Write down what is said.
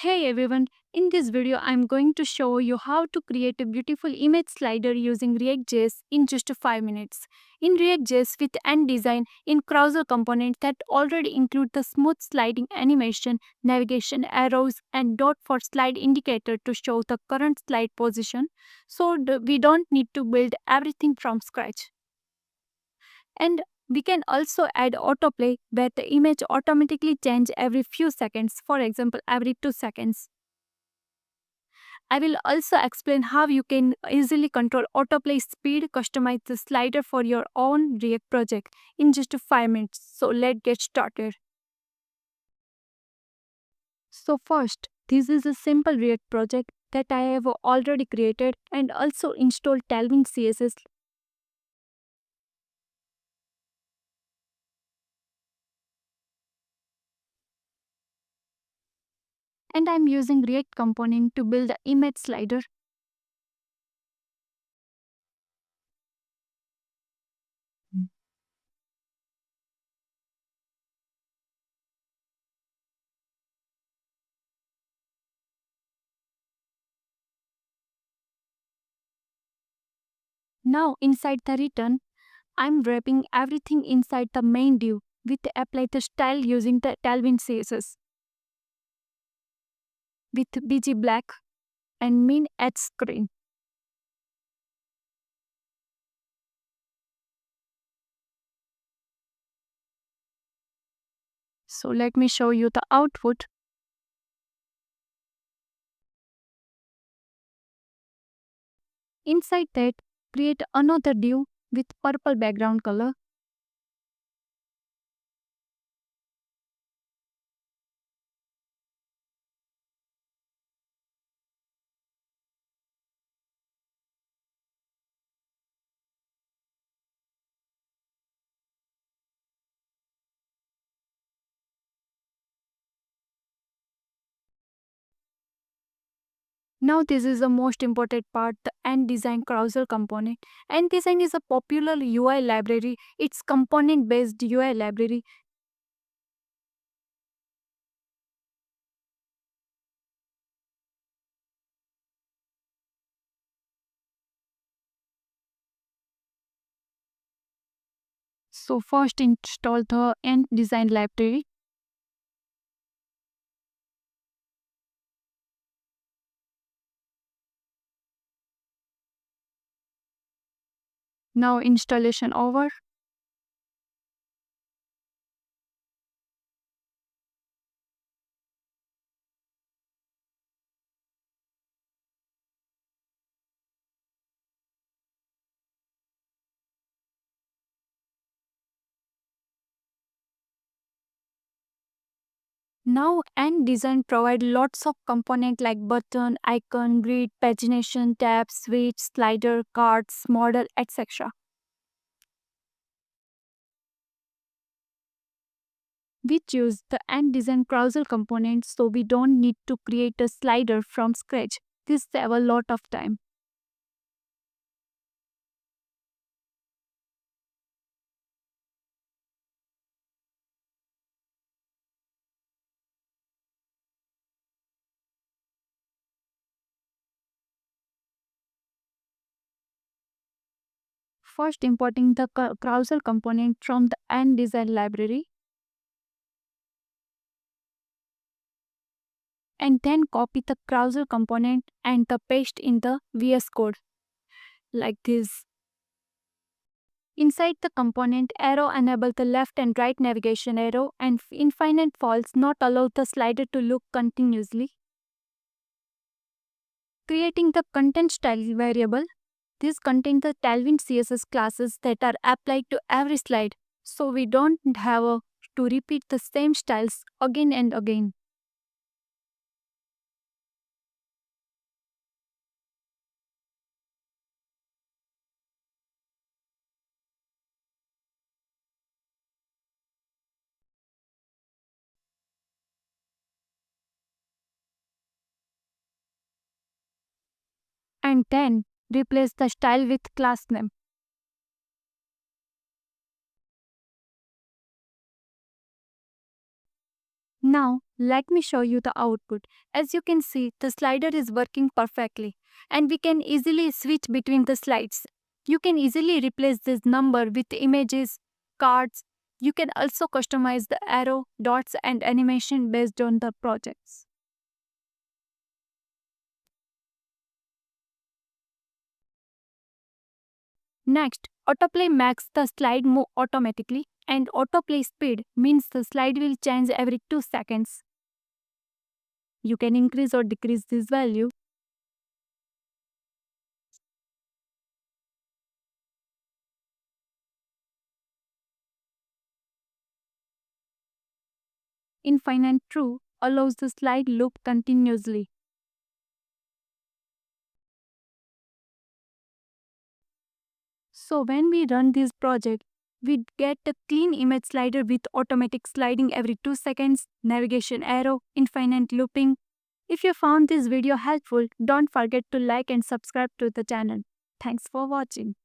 Hey everyone, in this video I'm going to show you how to create a beautiful image slider using reactjs in just 5 minutes. In reactjs with Ant Design in Carousel component that already include the smooth sliding animation, navigation arrows and dot for slide indicator to show the current slide position, so we don't need to build everything from scratch. And we can also add autoplay where the image automatically change every few seconds, for example every 2 seconds. I will also explain how you can easily control autoplay speed, customize the slider for your own React project in just 5 minutes. So let's get started. So first, this is a simple React project that I have already created and also installed Tailwind CSS. And I'm using React component to build the image slider. Now inside the return, I'm wrapping everything inside the main div with apply the style using the Tailwind CSS with BG black and min at screen. So let me show you the output. Inside that, create another div with purple background color. Now this is the most important part, the Ant Design Carousel component. Ant Design is a popular UI library. It's component-based UI library. So first install the Ant Design library. Now installation over. Now Ant Design provide lots of component like button, icon, grid, pagination, tab, switch, slider, cards, model, etc. We choose the Ant Design Carousel component so we don't need to create a slider from scratch. This saves a lot of time. First importing the carousel component from the Ant Design library and then copy the carousel component and the paste in the VS Code like this. Inside the component, arrow enable the left and right navigation arrow and infinite false not allow the slider to look continuously. Creating the content style variable. This contains the Tailwind CSS classes that are applied to every slide, so we don't have to repeat the same styles again and again. And then replace the style with class name. Now Let me show you the output. As you can see, the slider is working perfectly, and we can easily switch between the slides. You can easily replace this number with images, cards. You can also customize the arrow, dots, and animation based on the projects. Next, autoplay makes the slide move automatically, and autoplay speed means the slide will change every 2 seconds. You can increase or decrease this value. Infinite true allows the slide loop continuously. So when we run this project, we get a clean image slider with automatic sliding every 2 seconds, navigation arrow, infinite looping. If you found this video helpful, don't forget to like and subscribe to the channel. Thanks for watching.